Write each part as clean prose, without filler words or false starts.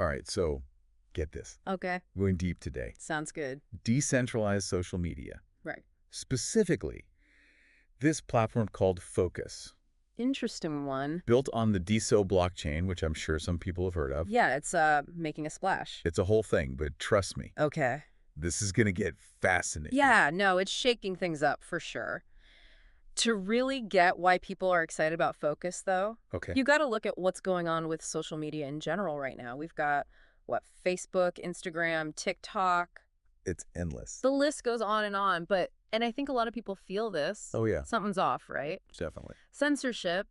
All right, so get this. Okay. Going deep today. Sounds good. Decentralized social media. Right. Specifically, this platform called Focus, Interesting one. built on the Deso blockchain, which I'm sure some people have heard of. Yeah, it's making a splash. It's a whole thing, but trust me, Okay. this is going to get fascinating. Yeah, no, it's shaking things up for sure. To really get why people are excited about Focus, though, Okay. you got to look at what's going on with social media in general right now. We've got, what, Facebook, Instagram, TikTok. It's endless. The list goes on, and I think a lot of people feel this. Oh, yeah. Something's off, right? Definitely. Censorship,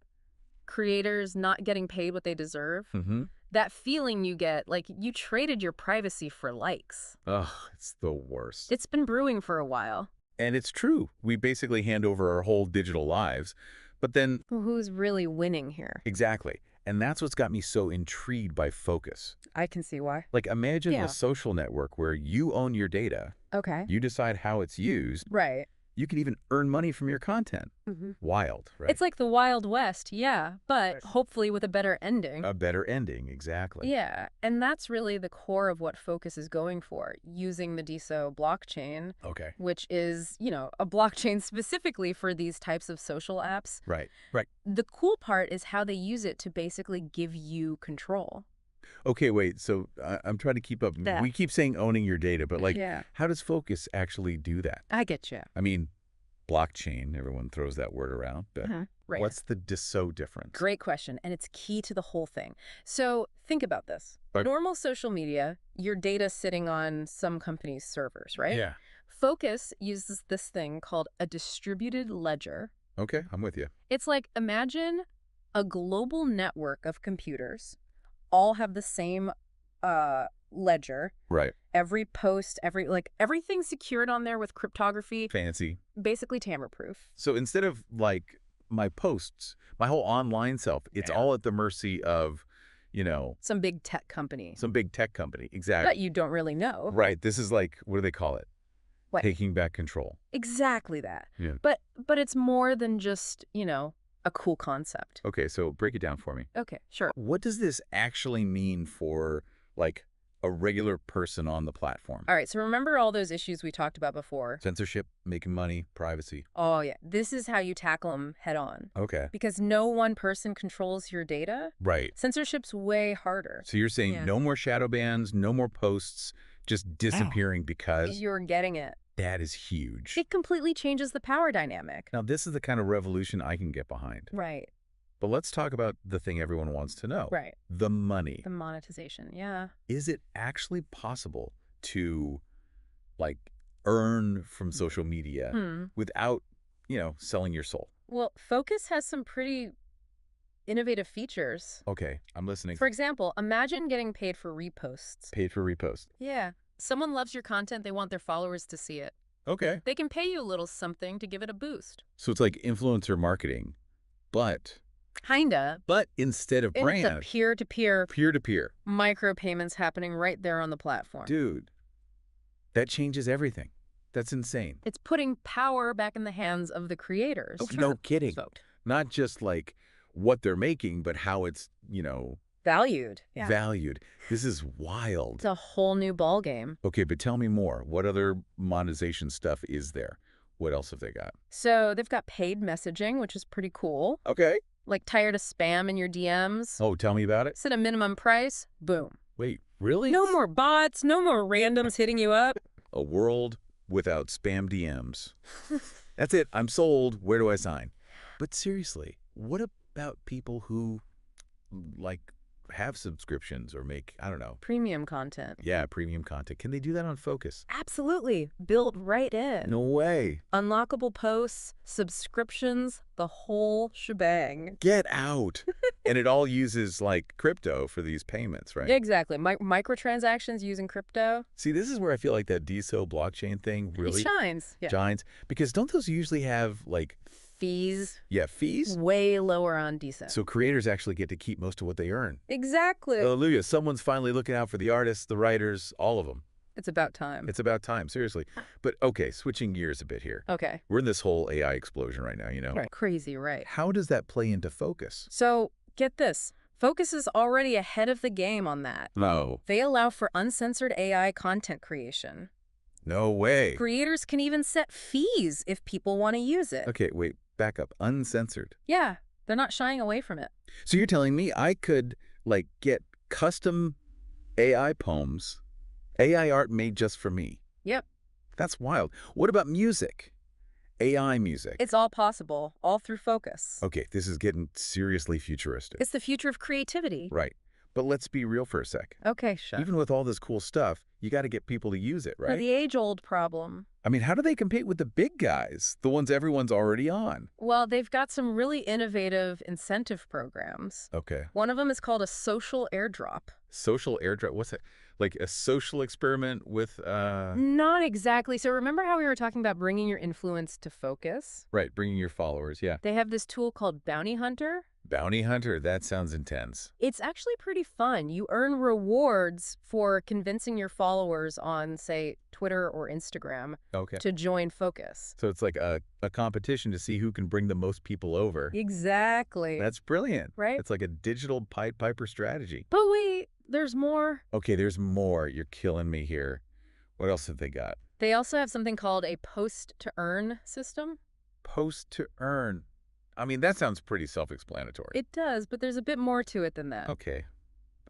creators not getting paid what they deserve. Mm-hmm. That feeling you get, like you traded your privacy for likes. Ugh, it's the worst. It's been brewing for a while. And it's true. We basically hand over our whole digital lives. But then... Who's really winning here? Exactly. And that's what's got me so intrigued by Focus. I can see why. Like, imagine a social network where you own your data. Okay. You decide how it's used. Right. You can even earn money from your content. Mm-hmm. Wild, right? It's like the Wild West, yeah, but hopefully with a better ending. A better ending, exactly. Yeah, and that's really the core of what Focus is going for, using the Deso blockchain, which is, a blockchain specifically for these types of social apps. Right, right. The cool part is how they use it to basically give you control. Okay, wait, so I'm trying to keep up. We keep saying owning your data, but how does Focus actually do that? I get you. I mean, blockchain, everyone throws that word around, but what's the Deso difference? Great question, and it's key to the whole thing. So think about this. Normal social media, your data sitting on some company's servers, right? Yeah. Focus uses this thing called a distributed ledger. Okay, I'm with you. It's like, imagine a global network of computers all have the same ledger. Right. Every post, everything's secured on there with cryptography. Fancy. Basically tamper-proof. So instead of my posts, my whole online self, it's all at the mercy of, some big tech company. Some big tech company, exactly. That you don't really know. Right. This is like, what do they call it? What? Taking back control. Exactly that. Yeah. But it's more than just, a cool concept. Okay, so break it down for me. Okay, sure. What does this actually mean for, a regular person on the platform? All right, so remember all those issues we talked about before? Censorship, making money, privacy. Oh, yeah. This is how you tackle them head on. Okay. Because no one person controls your data. Right. Censorship's way harder. So you're saying no more shadow bans, no more posts just disappearing because... You're getting it. That is huge. It completely changes the power dynamic. Now, this is the kind of revolution I can get behind. Right. But let's talk about the thing everyone wants to know. Right. The money. The monetization, yeah. Is it actually possible to, earn from social media without, selling your soul? Well, Focus has some pretty innovative features. Okay, I'm listening. For example, imagine getting paid for reposts. Paid for repost. Yeah. Someone loves your content, they want their followers to see it. Okay. They can pay you a little something to give it a boost. So it's like influencer marketing, but... Kinda. But instead of brand... It's a peer-to-peer... Peer-to-peer. Micropayments happening right there on the platform. Dude, that changes everything. That's insane. It's putting power back in the hands of the creators. Oh, no kidding. Not just, what they're making, but how it's, valued. Yeah. Valued. This is wild. It's a whole new ballgame. Okay, but tell me more. What other monetization stuff is there? What else have they got? So they've got paid messaging, which is pretty cool. Okay. Like tired of spam in your DMs. Oh, tell me about it. Set a minimum price. Boom. Wait, really? No more bots. No more randoms hitting you up. A world without spam DMs. That's it. I'm sold. Where do I sign? But seriously, what about people who, have subscriptions or make, I don't know. Premium content. Yeah, premium content. Can they do that on Focus? Absolutely. Built right in. No way. Unlockable posts, subscriptions, the whole shebang. Get out. And it all uses, crypto for these payments, right? Exactly. Microtransactions using crypto. See, this is where I feel like that Deso blockchain thing really... It shines. Yeah. Shines. Because don't those usually have, fees. Yeah, fees? Way lower on Deso. So creators actually get to keep most of what they earn. Exactly. Hallelujah. Someone's finally looking out for the artists, the writers, all of them. It's about time. It's about time, seriously. But, okay, switching gears a bit here. Okay. We're in this whole AI explosion right now, Right. Crazy, right. How does that play into Focus? So, get this. Focus is already ahead of the game on that. No. They allow for uncensored AI content creation. No way. Creators can even set fees if people want to use it. Okay, wait, back up. Uncensored. Yeah, they're not shying away from it. So you're telling me I could, like, get custom AI poems, AI art made just for me? Yep. That's wild. What about music? AI music? It's all possible, all through Focus. Okay, this is getting seriously futuristic. It's the future of creativity. Right. But let's be real for a sec. Okay, sure. Even with all this cool stuff, you got to get people to use it, right? The age-old problem. I mean, how do they compete with the big guys, the ones everyone's already on? Well, they've got some really innovative incentive programs. Okay. One of them is called a social airdrop. Social airdrop? What's that? Like a social experiment with, Not exactly. So remember how we were talking about bringing your influence to Focus? Right, bringing your followers, yeah. They have this tool called Bounty Hunter. Bounty Hunter? That sounds intense. It's actually pretty fun. You earn rewards for convincing your followers on, say, Twitter or Instagram to join Focus. So it's like a competition to see who can bring the most people over. Exactly. That's brilliant. Right? It's like a digital Pied Piper strategy. But wait, there's more. Okay, there's more. You're killing me here. What else have they got? They also have something called a post-to-earn system. Post-to-earn. I mean, that sounds pretty self-explanatory. It does, but there's a bit more to it than that. Okay.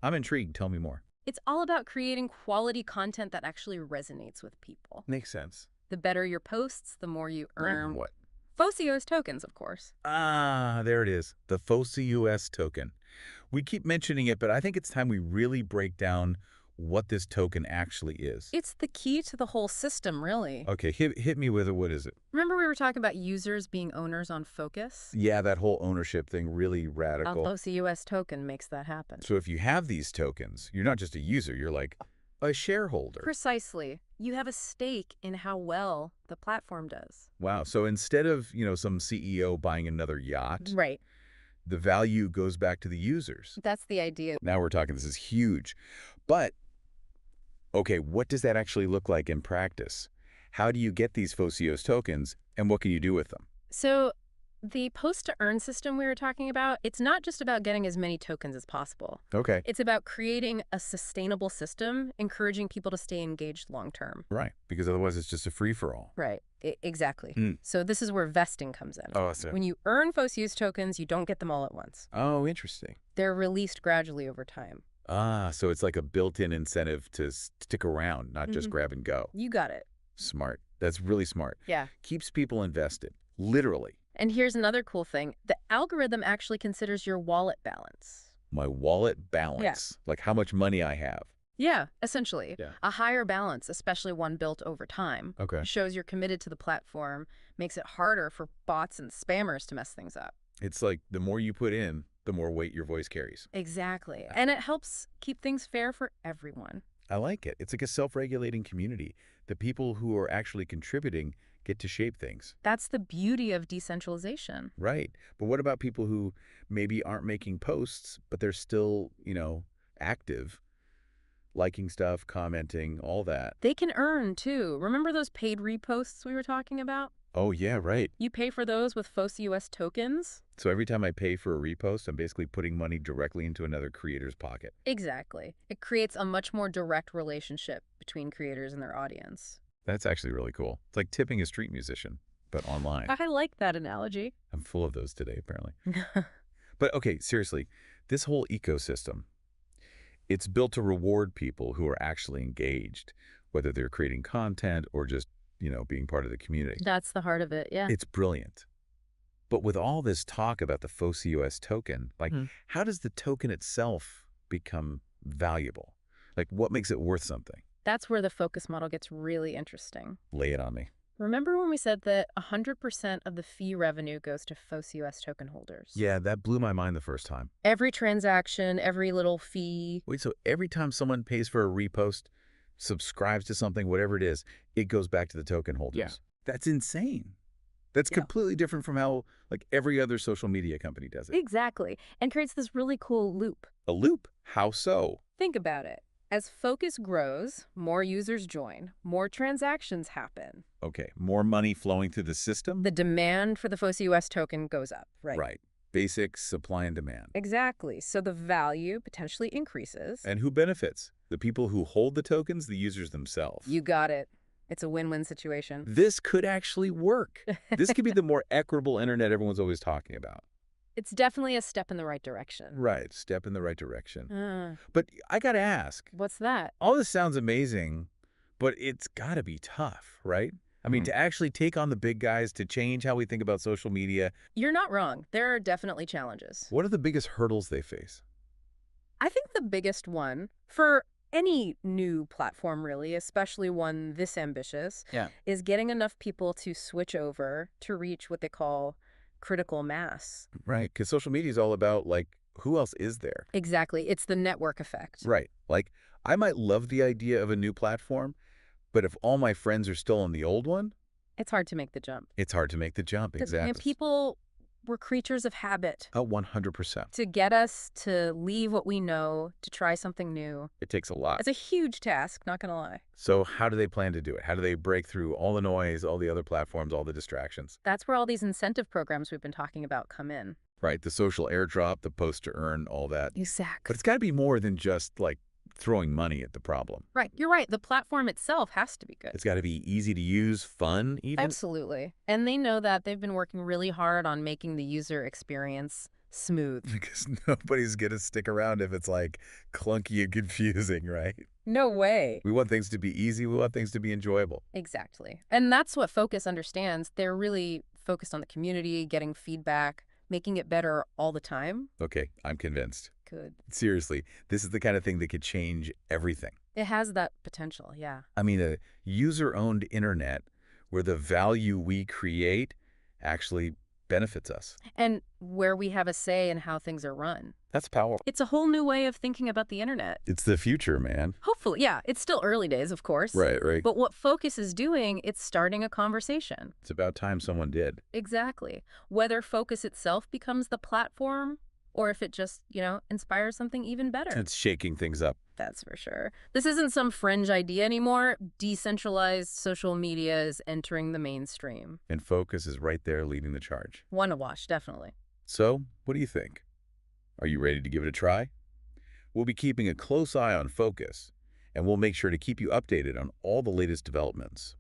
I'm intrigued. Tell me more. It's all about creating quality content that actually resonates with people. Makes sense. The better your posts, the more you earn. What? FOSIO's tokens, of course. Ah, there it is. The FOSIUS token. We keep mentioning it, but I think it's time we really break down what this token actually is. It's the key to the whole system, really. Okay, hit me with it. What is it? Remember we were talking about users being owners on Focus? Yeah, that whole ownership thing, really radical. A FOSIUS token makes that happen. So if you have these tokens, you're not just a user, you're like a shareholder. Precisely. You have a stake in how well the platform does. Wow. So instead of, some CEO buying another yacht, right, the value goes back to the users. That's the idea. Now we're talking, this is huge. But, okay, what does that actually look like in practice? How do you get these FOSIOS tokens, and what can you do with them? So the post-to-earn system we were talking about, it's not just about getting as many tokens as possible. Okay. It's about creating a sustainable system, encouraging people to stay engaged long-term. Right, because otherwise it's just a free-for-all. Right, exactly. So this is where vesting comes in. Oh, so. When you earn FOSIUS tokens, you don't get them all at once. Oh, interesting. They're released gradually over time. Ah, so it's like a built-in incentive to stick around, not just grab and go. You got it. Smart. That's really smart. Yeah. Keeps people invested, literally. And here's another cool thing. The algorithm actually considers your wallet balance. My wallet balance? Yeah. Like how much money I have? Yeah, essentially. Yeah. A higher balance, especially one built over time, shows you're committed to the platform, makes it harder for bots and spammers to mess things up. It's like the more you put in, the more weight your voice carries. Exactly. And it helps keep things fair for everyone. I like it. It's like a self-regulating community. The people who are actually contributing get to shape things. That's the beauty of decentralization. Right. But what about people who maybe aren't making posts, but they're still, active, liking stuff, commenting, all that? They can earn, too. Remember those paid reposts we were talking about? Oh, yeah, right. You pay for those with FOSIUS tokens. So every time I pay for a repost, I'm basically putting money directly into another creator's pocket. Exactly. It creates a much more direct relationship between creators and their audience. That's actually really cool. It's like tipping a street musician, but online. I like that analogy. I'm full of those today, apparently. But okay, seriously, this whole ecosystem, it's built to reward people who are actually engaged, whether they're creating content or just, being part of the community. That's the heart of it, yeah. It's brilliant. But with all this talk about the FOSIUS token, how does the token itself become valuable? Like, what makes it worth something? That's where the Focus model gets really interesting. Lay it on me. Remember when we said that 100% of the fee revenue goes to FOSIUS token holders? Yeah, that blew my mind the first time. Every transaction, every little fee. Wait, so every time someone pays for a repost, subscribes to something, whatever it is, it goes back to the token holders. Yeah. That's insane. That's completely different from how every other social media company does it. Exactly. And creates this really cool loop. A loop? How so? Think about it. As Focus grows, more users join, more transactions happen. Okay, more money flowing through the system? The demand for the FOSIUS token goes up, right? Right. Basic supply and demand. Exactly. So the value potentially increases. And who benefits? The people who hold the tokens, the users themselves. You got it. It's a win-win situation. This could actually work. This could be the more equitable internet everyone's always talking about. It's definitely a step in the right direction. Right, step in the right direction. But I gotta ask. What's that? All this sounds amazing, but it's gotta be tough, right? I mean, to actually take on the big guys, to change how we think about social media. You're not wrong. There are definitely challenges. What are the biggest hurdles they face? I think the biggest one for any new platform, really, especially one this ambitious, is getting enough people to switch over to reach what they call critical mass. Right, because social media is all about, like, who else is there? Exactly. It's the network effect. Right. Like, I might love the idea of a new platform, but if all my friends are still on the old one, it's hard to make the jump. It's hard to make the jump, exactly. And people were creatures of habit. Oh, 100%. To get us to leave what we know, to try something new. It takes a lot. It's a huge task, not gonna lie. So how do they plan to do it? How do they break through all the noise, all the other platforms, all the distractions? That's where all these incentive programs we've been talking about come in. Right, the social airdrop, the post to earn, all that. Exactly. But it's got to be more than just, like, throwing money at the problem. Right. You're right. The platform itself has to be good. It's got to be easy to use, fun even. Absolutely. And they know that. They've been working really hard on making the user experience smooth. Because nobody's going to stick around if it's, like, clunky and confusing, right? No way. We want things to be easy. We want things to be enjoyable. Exactly. And that's what Focus understands. They're really focused on the community, getting feedback, making it better all the time. Okay, I'm convinced. Good. Seriously, this is the kind of thing that could change everything. It has that potential, yeah. I mean, a user-owned internet where the value we create actually benefits us. And where we have a say in how things are run. That's powerful. It's a whole new way of thinking about the internet. It's the future, man. Hopefully, yeah. It's still early days, of course. Right, right. But what Focus is doing, it's starting a conversation. It's about time someone did. Exactly. Whether Focus itself becomes the platform or if it just, inspires something even better. It's shaking things up. That's for sure. This isn't some fringe idea anymore. Decentralized social media is entering the mainstream. And Focus is right there leading the charge. One to watch, definitely. So, what do you think? Are you ready to give it a try? We'll be keeping a close eye on Focus, and we'll make sure to keep you updated on all the latest developments.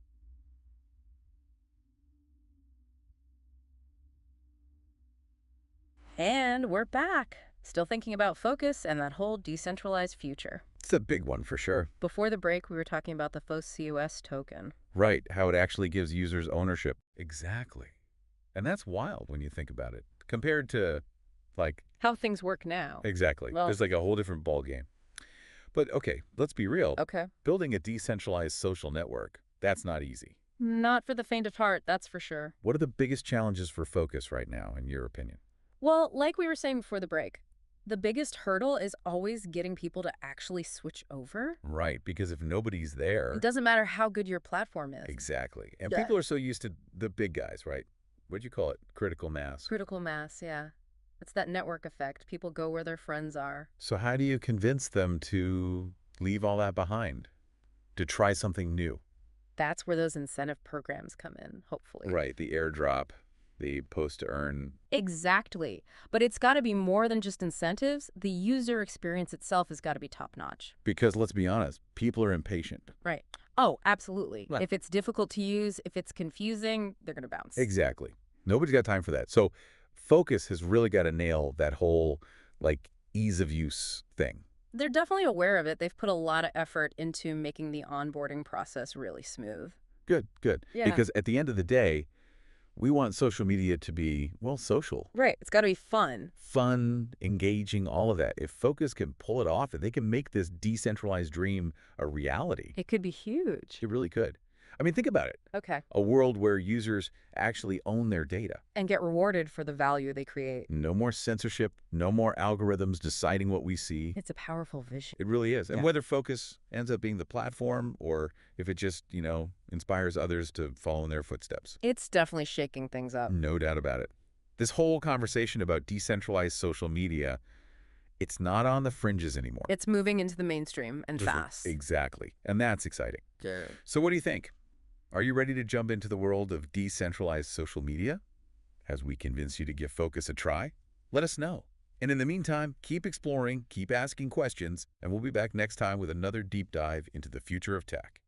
And we're back. Still thinking about Focus and that whole decentralized future. It's a big one for sure. Before the break, we were talking about the FOSS token. Right, how it actually gives users ownership. Exactly. And that's wild when you think about it. Compared to, like... how things work now. Exactly. Well, there's like a whole different ballgame. But okay, let's be real. Okay. Building a decentralized social network, that's not easy. Not for the faint of heart, that's for sure. What are the biggest challenges for Focus right now, in your opinion? Well, like we were saying before the break, the biggest hurdle is always getting people to actually switch over. Right, because if nobody's there... it doesn't matter how good your platform is. Exactly. And people are so used to the big guys, right? What'd you call it? Critical mass. Critical mass, yeah. It's that network effect. People go where their friends are. So how do you convince them to leave all that behind? To try something new? That's where those incentive programs come in, hopefully. Right, the airdrop, the post to earn. Exactly. But it's got to be more than just incentives. The user experience itself has got to be top-notch. Because let's be honest, people are impatient. Right. Oh, absolutely. Right. If it's difficult to use, if it's confusing, they're going to bounce. Exactly. Nobody's got time for that. So Focus has really got to nail that whole, like, ease of use thing. They're definitely aware of it. They've put a lot of effort into making the onboarding process really smooth. Good, good. Yeah. Because at the end of the day, we want social media to be, well, social. Right. It's got to be fun. Fun, engaging, all of that. If Focus can pull it off, and they can make this decentralized dream a reality. It could be huge. It really could. I mean, think about it. Okay. A world where users actually own their data. And get rewarded for the value they create. No more censorship, no more algorithms deciding what we see. It's a powerful vision. It really is. And whether Focus ends up being the platform or if it just, inspires others to follow in their footsteps. It's definitely shaking things up. No doubt about it. This whole conversation about decentralized social media, it's not on the fringes anymore. It's moving into the mainstream and fast. Exactly. And that's exciting. Yeah. So what do you think? Are you ready to jump into the world of decentralized social media? As we convince you to give Focus a try? Let us know. And in the meantime, keep exploring, keep asking questions, and we'll be back next time with another deep dive into the future of tech.